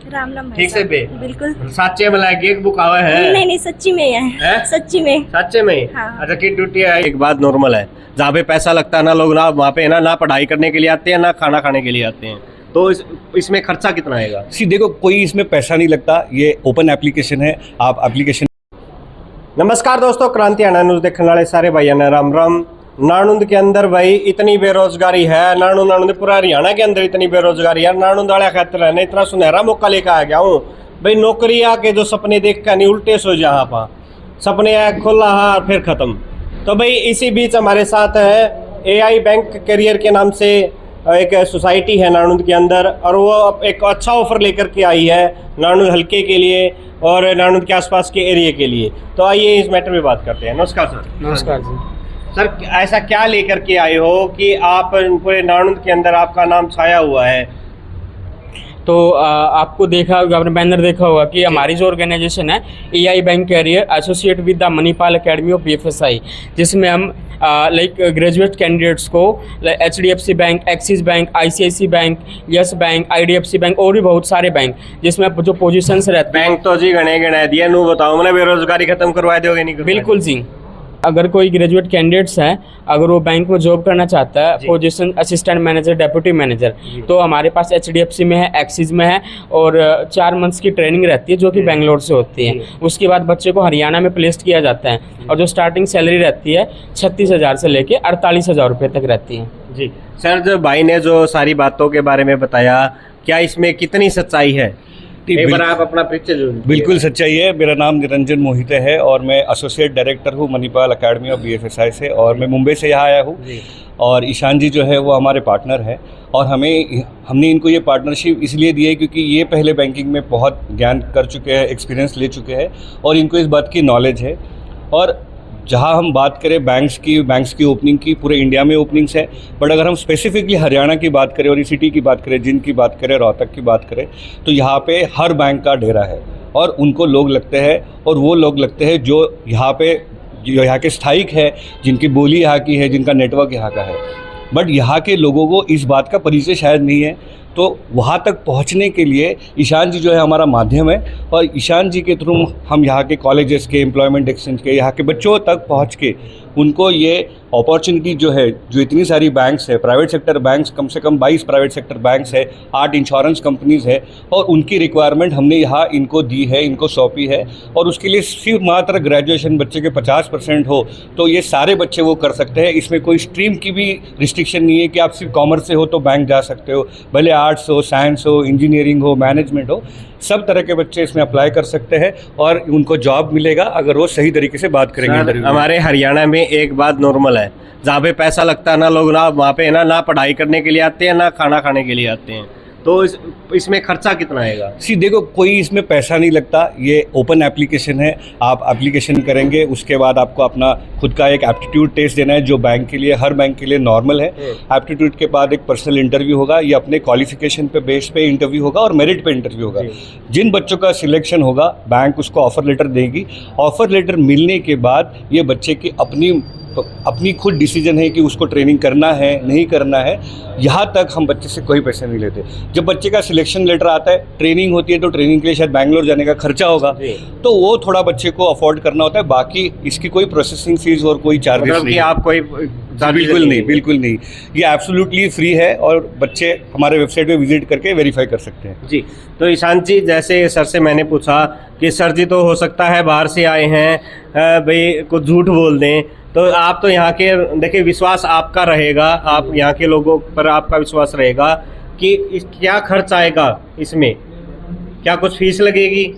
राम राम भाई ठीक से साहब। बे बिल्कुल। साचे में लाके एक बुक आवा है नहीं नहीं सच्ची में हैं? है सच्ची में। सच्चे में हाँ। अच्छा की ड्यूटी है एक बात नॉर्मल है जहाँ पे पैसा लगता है ना लोग ना वहाँ पे ना पढ़ाई करने के लिए आते हैं ना खाना खाने के लिए आते हैं तो इसमें खर्चा कितना आएगा। देखो कोई इसमें पैसा नहीं लगता, ये ओपन एप्लीकेशन है। आप एप्लीकेशन। नमस्कार दोस्तों, क्रांति आना न्यूज़ देखने वाले सारे भाइयों ने राम राम। नाणुंद के अंदर भाई इतनी बेरोजगारी है, नाणुंद पूरा हरियाणा के अंदर इतनी बेरोजगारी है। नाणुंद वाले खातिर है इतना सुनहरा मौका लेकर आ गया हूँ भाई, नौकरी आके जो सपने देख कर नहीं उल्टे सो जहाँ पा सपने खोला हाँ फिर खत्म। तो भाई इसी बीच हमारे साथ है AI बैंक करियर के नाम से एक सोसाइटी है नाणुंद के अंदर, और वो एक अच्छा ऑफर लेकर के आई है नाणुंद हल्के के लिए और नाणुंद के आसपास के एरिया के लिए। तो आइए इस मैटर में बात करते हैं। नमस्कार सर। नमस्कार जी। सर ऐसा क्या लेकर के आए हो कि आप पूरे नाणुंद के अंदर आपका नाम छाया हुआ है। तो आपको देखा होगा, आपने बैनर देखा होगा कि हमारी जो ऑर्गेनाइजेशन है AI bank career associate with the Manipal Academy of BFSI, जिसमें हम लाइक ग्रेजुएट कैंडिडेट्स को HDFC bank, Axis bank, ICICI bank, Yes bank, IDFC bank और भी बहुत सारे बैंक जिसमें जो पोजीशंस रहते हैं। बैंक तो जी गणे गणे दिया नू बताओ मैंने बेरोजगारी खत्म करवा दोगे नहीं करवा बिल्कुल जी। अगर कोई ग्रेजुएट कैंडिडेट्स हैं, अगर वो बैंक में जॉब करना चाहता है position assistant manager, deputy manager, तो हमारे पास HDFC में है, एक्सिस में है और 4 मंथ्स की ट्रेनिंग रहती है जो कि बेंगलोर से होती है। उसके बाद बच्चे को हरियाणा में प्लेस्ड किया जाता है और जो स्टार्टिंग सैलरी रहती है 36,000 से लेके 48,000 रुपये तक रहती है जी। सर जो भाई ने जो सारी बातों के बारे में बताया, क्या इसमें कितनी सच्चाई है? एक बार आप अपना परिचय जो बिल्कुल सच्चाई है। मेरा नाम निरंजन मोहिते है और मैं एसोसिएट डायरेक्टर हूँ मणिपाल अकेडमी ऑफ BFSI से, और मैं मुंबई से यहाँ आया हूँ। और ईशान जी जो है वो हमारे पार्टनर हैं, और हमने इनको ये पार्टनरशिप इसलिए दी है क्योंकि ये पहले बैंकिंग में बहुत ज्ञान कर चुके हैं, एक्सपीरियंस ले चुके हैं और इनको इस बात की नॉलेज है। और जहाँ हम बात करें बैंक्स की ओपनिंग की, पूरे इंडिया में ओपनिंग्स है, बट अगर हम स्पेसिफिकली हरियाणा की बात करें और सिटी की बात करें, जिंद की बात करें, रोहतक की बात करें, तो यहाँ पे हर बैंक का डेरा है और उनको लोग लगते हैं, और वो लोग लगते हैं जो यहाँ के स्थायिक है, जिनकी बोली यहाँ की है, जिनका नेटवर्क यहाँ का है। बट यहाँ के लोगों को इस बात का परिचय शायद नहीं है, तो वहाँ तक पहुँचने के लिए ईशान जी जो है हमारा माध्यम है, और ईशान जी के थ्रू हम यहाँ के कॉलेजेस के, एम्प्लॉयमेंट एक्सचेंज के, यहाँ के बच्चों तक पहुँच के उनको ये अपॉर्चुनिटी जो है, जो इतनी सारी बैंक्स है, प्राइवेट सेक्टर बैंक्स, कम से कम 22 प्राइवेट सेक्टर बैंक्स है, 8 इंश्योरेंस कंपनीज़ है, और उनकी रिक्वायरमेंट हमने यहाँ इनको दी है, इनको सौंपी है। और उसके लिए सिर्फ मात्र ग्रेजुएशन बच्चे के 50% हो तो ये सारे बच्चे वो कर सकते हैं। इसमें कोई स्ट्रीम की भी रिस्ट्रिक्शन नहीं है कि आप सिर्फ कॉमर्स से हो तो बैंक जा सकते हो, भले आर्ट्स हो, साइंस हो, इंजीनियरिंग हो, मैनेजमेंट हो, सब तरह के बच्चे इसमें अप्लाई कर सकते हैं और उनको जॉब मिलेगा अगर वो सही तरीके से बात करेंगे। हमारे हरियाणा में एक बात नॉर्मल है, जहाँ पे पैसा लगता है ना लोग ना वहाँ पे ना पढ़ाई करने के लिए आते हैं ना खाना खाने के लिए आते हैं। तो इसमें खर्चा कितना आएगा? देखो कोई इसमें पैसा नहीं लगता, ये ओपन एप्लीकेशन है। आप एप्लीकेशन करेंगे, उसके बाद आपको अपना खुद का एक एप्टीट्यूड टेस्ट देना है जो बैंक के लिए, हर बैंक के लिए नॉर्मल है। एप्टीट्यूड के बाद एक पर्सनल इंटरव्यू होगा, ये अपने क्वालिफिकेशन पे बेस पे इंटरव्यू होगा और मेरिट पे इंटरव्यू होगा। जिन बच्चों का सिलेक्शन होगा बैंक उसको ऑफर लेटर देगी। ऑफर लेटर मिलने के बाद ये बच्चे की अपनी खुद डिसीजन है कि उसको ट्रेनिंग करना है नहीं करना है। यहाँ तक हम बच्चे से कोई पैसे नहीं लेते। जब बच्चे का सिलेक्शन लेटर आता है, ट्रेनिंग होती है, तो ट्रेनिंग के लिए शायद बैंगलोर जाने का खर्चा होगा, तो वो थोड़ा बच्चे को अफोर्ड करना होता है। बाकी इसकी कोई प्रोसेसिंग फीस और कोई चार्जेस नहीं, आप कोई बिल्कुल नहीं, ये एब्सोल्युटली फ्री है और बच्चे हमारे वेबसाइट पे विजिट करके वेरीफाई कर सकते हैं जी। तो ईशान जी, जैसे सर से मैंने पूछा कि सर जी तो हो सकता है बाहर से आए हैं भाई कुछ झूठ बोल दें, तो आप तो यहाँ के देखिए विश्वास आपका रहेगा, आप यहाँ के लोगों पर आपका विश्वास रहेगा कि क्या खर्च आएगा, इसमें क्या कुछ फीस लगेगी?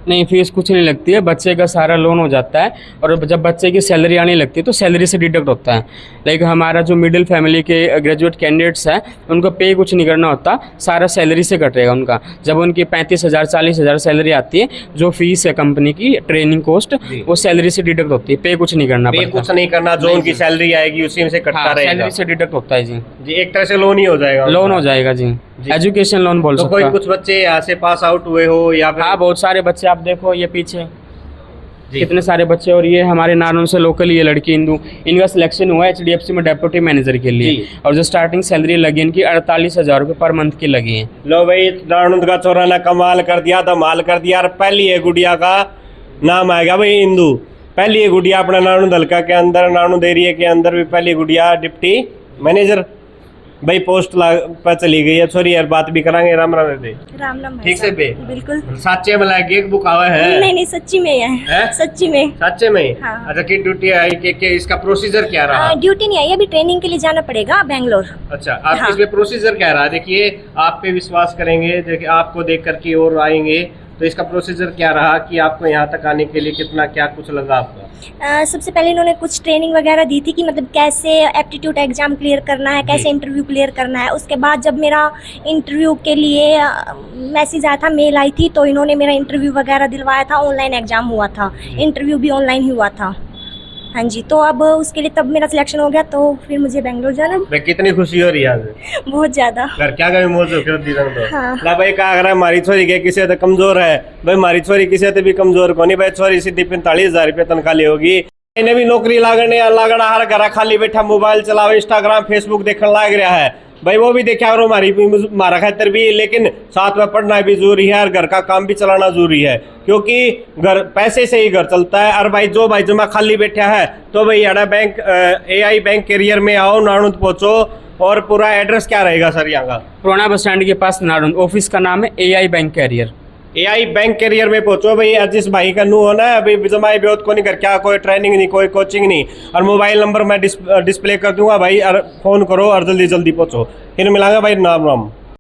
नहीं, फीस कुछ नहीं लगती है, बच्चे का सारा लोन हो जाता है और जब बच्चे की सैलरी आने लगती है तो सैलरी से डिडक्ट होता है। लाइक हमारा जो मिडिल फैमिली के ग्रेजुएट कैंडिडेट्स हैं उनको पे कुछ नहीं करना होता, सारा सैलरी से कटेगा उनका। जब उनकी 35,000 40,000 सैलरी आती है, जो फीस है कंपनी की ट्रेनिंग कॉस्ट, वो सैलरी से डिडक्ट होती है, पे कुछ नहीं करना पड़ता। कुछ नहीं करना, जो उनकी सैलरी आएगी उसी में से कटता रहेगा, सैलरी से डिडक्ट होता है जी। एक तरह से लोन ही हो जाएगा, लोन हो जाएगा जी, एजुकेशन लोन बोल सकते हैं। कोई कुछ बच्चे यहाँ से पास आउट हुए हो या फिर? हाँ, बहुत सारे बच्चे, आप देखो ये पीछे जी। कितने सारे बच्चे। और ये हमारे नानून से लोकल ये लड़की इंदू, इनका सिलेक्शन हुआ HDFC में डेप्यूटी मैनेजर के जी। लिए, और जो स्टार्टिंग सैलरी लगी इनकी 48,000 रुपये पर मंथ की लगी है। लो भाई, नानुंद का छोरा ने कमाल कर दिया, धमाल कर दिया। और पहली है गुड़िया का नाम आएगा भाई इंदू, पहली है गुड़िया अपना नानुंद हल्का के अंदर, नानुंद एरिया के अंदर भी पहली गुड़िया डिप्टी मैनेजर भाई पोस्ट पर चली गई है। सॉरी यार, बात भी करांगे। राम राम दे राम राम भाई ठीक से साहब। बे बिल्कुल साचे में लाके एक बुक आवा है। नहीं नहीं, सच्ची में हैं? है, सच्ची में। सच्चे में? हाँ। अच्छा, की ड्यूटी आई के इसका प्रोसीजर क्या रहा? ड्यूटी नहीं आई, अभी ट्रेनिंग के लिए जाना पड़ेगा बैंगलोर। अच्छा, आप हाँ। इसमें प्रोसीजर क्या रहा? देखिए, आप पे विश्वास करेंगे, देखिए आपको देख करके और आएंगे, तो इसका प्रोसीजर क्या रहा कि आपको यहाँ तक आने के लिए कितना क्या कुछ लगा आपका? सबसे पहले इन्होंने कुछ ट्रेनिंग वगैरह दी थी कि मतलब कैसे एप्टीट्यूड एग्जाम क्लियर करना है, कैसे इंटरव्यू क्लियर करना है। उसके बाद जब मेरा इंटरव्यू के लिए मैसेज आया था, मेल आई थी, तो इन्होंने मेरा इंटरव्यू वगैरह दिलवाया था। ऑनलाइन एग्जाम हुआ था, इंटरव्यू भी ऑनलाइन ही हुआ था। हाँ जी, तो अब उसके लिए तब मेरा सिलेक्शन हो गया, तो फिर मुझे बेंगलोर जाना। भाई कितनी खुशी हो रही है आज? बहुत ज़्यादा। घर क्या गए मौज कर दी तो हाँ। ला भाई का अगर हमारी छोरी के किसी तो कमजोर है भाई, हमारी छोरी किसी तो भी कमजोर को नहीं भाई। छोरी सीधी 45,000 रुपये तनख्वाह ली होगी, इन्हें भी नौकरी लागना हर घर खाली बैठा मोबाइल चलाओ, इंस्टाग्राम फेसबुक देखने लाग रहा है भाई। वो भी देखा करो हमारा खातर भी, लेकिन साथ में पढ़ना भी जरूरी है और घर का काम भी चलाना जरूरी है, क्योंकि घर पैसे से ही घर चलता है। और भाई जो भाई जमा खाली बैठा है तो भाई याना बैंक AI बैंक कैरियर में आओ, नानुंद पहुंचो। और पूरा एड्रेस क्या रहेगा सर यहाँ का? पुराना बस स्टैंड के पास नारुंद, ऑफिस का नाम है AI bank career. AI bank career में पहुंचो भाई। जिस भाई का नू होना है अभी जमाई ब्योत को नहीं कर, क्या कोई ट्रेनिंग नहीं, कोई कोचिंग नहीं। और मोबाइल नंबर मैं डिस्प्ले कर दूंगा भाई, और फोन करो और जल्दी जल्दी पहुंचो। फिर मिलांगे भाई। नाम राम।